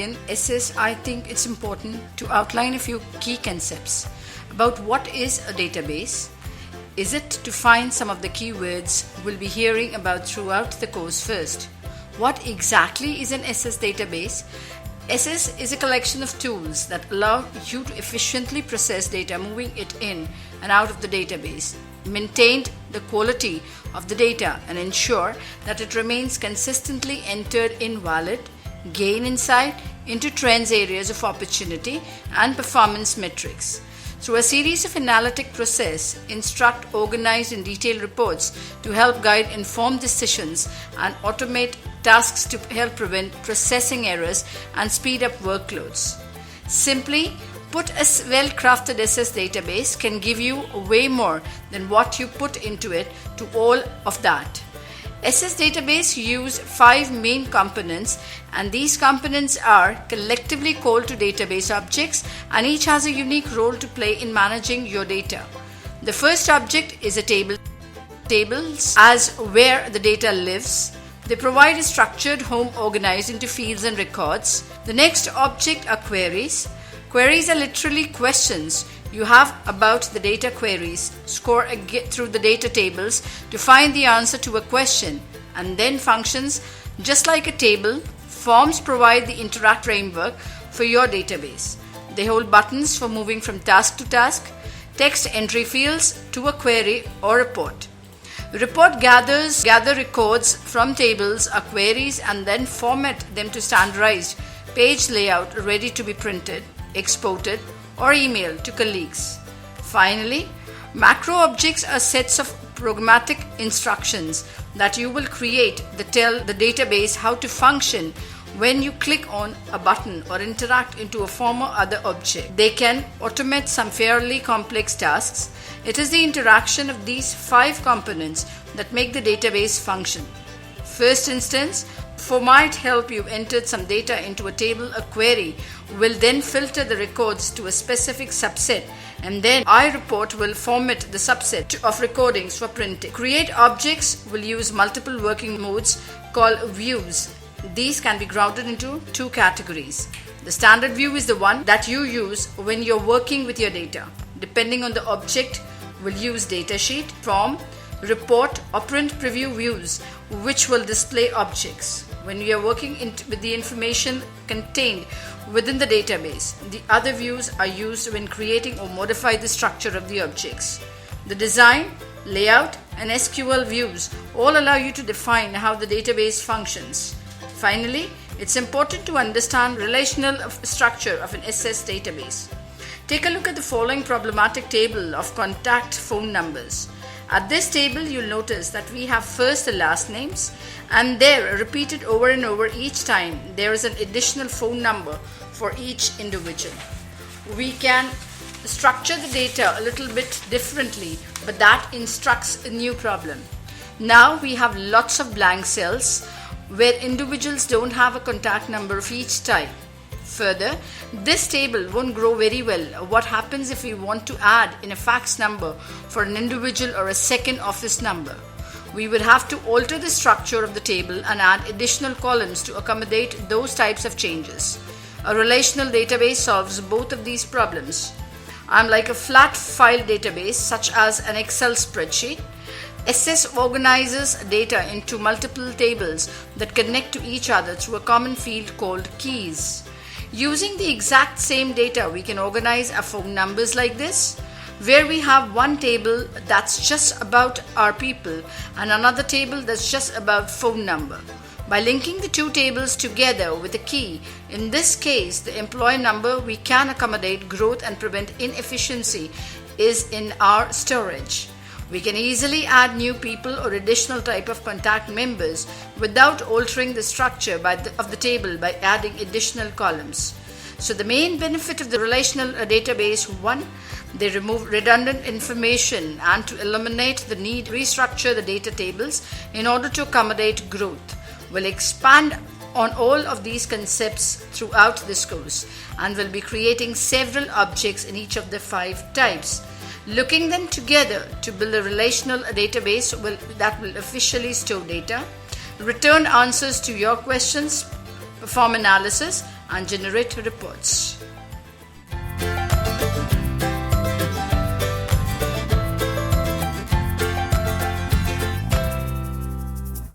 begin SS, I think it's important to outline a few key concepts about what is a database. Is it to find some of the keywords we'll be hearing about throughout the course first? What exactly is an SS database? SS is a collection of tools that allow you to efficiently process data, moving it in and out of the database, maintain the quality of the data, and ensure that it remains consistently entered in valid, gain insight into trends, areas of opportunity, and performance metrics. Through a series of analytic process, instruct, organize, and detailed reports to help guide informed decisions and automate tasks to help prevent processing errors and speed up workloads. Simply put, a well-crafted SS database can give you way more than what you put into it to all of that. SS database use 5 main components, and these components are collectively called to database objects, and each has a unique role to play in managing your data. The first object is a table. Tables as where the data lives. They provide a structured home organized into fields and records. The next object are queries. Queries are literally questions you have about the data. Queries score through the data tables to find the answer to a question. And then functions, just like a table, forms provide the interact framework for your database. They hold buttons for moving from task to task, text entry fields to a query or report. Report gather records from tables or queries and then format them to standardized page layout ready to be printed, exported, or emailed to colleagues. Finally, macro objects are sets of programmatic instructions that you will create that tell the database how to function when you click on a button or interact into a form or other object. They can automate some fairly complex tasks. It is the interaction of these 5 components that make the database function. First instance, might help you enter some data into a table. A query will then filter the records to a specific subset, and then iReport will format the subset of recordings for printing. Create objects will use multiple working modes called views. These can be grouped into 2 categories. The standard view is the one that you use when you're working with your data. Depending on the object, we'll use datasheet, form, report, or print preview views, which will display objects. When we are working with the information contained within the database, the other views are used when creating or modify the structure of the objects. The design, layout, and SQL views all allow you to define how the database functions. Finally, it's important to understand relational structure of an SS database. Take a look at the following problematic table of contact phone numbers. At this table, you'll notice that we have first the last names, and they're repeated over and over each time. There is an additional phone number for each individual. We can structure the data a little bit differently, but that instructs a new problem. Now we have lots of blank cells where individuals don't have a contact number of each type. Further, this table won't grow very well. What happens if we want to add in a fax number for an individual or a second office number? We would have to alter the structure of the table and add additional columns to accommodate those types of changes. A relational database solves both of these problems. Unlike a flat file database such as an Excel spreadsheet, SS organizes data into multiple tables that connect to each other through a common field called keys. Using the exact same data, we can organize our phone numbers like this, where we have one table that's just about our people and another table that's just about phone number. By linking the 2 tables together with a key, in this case the employee number, we can accommodate growth and prevent inefficiency is in our storage. We can easily add new people or additional type of contact members without altering the structure of the table by adding additional columns. So the main benefit of the relational database: 1, they remove redundant information, and to eliminate the need to restructure the data tables in order to accommodate growth. We'll expand on all of these concepts throughout this course, and we'll be creating several objects in each of the 5 types. Looking them together to build a relational database that will officially store data, return answers to your questions, perform analysis, and generate reports.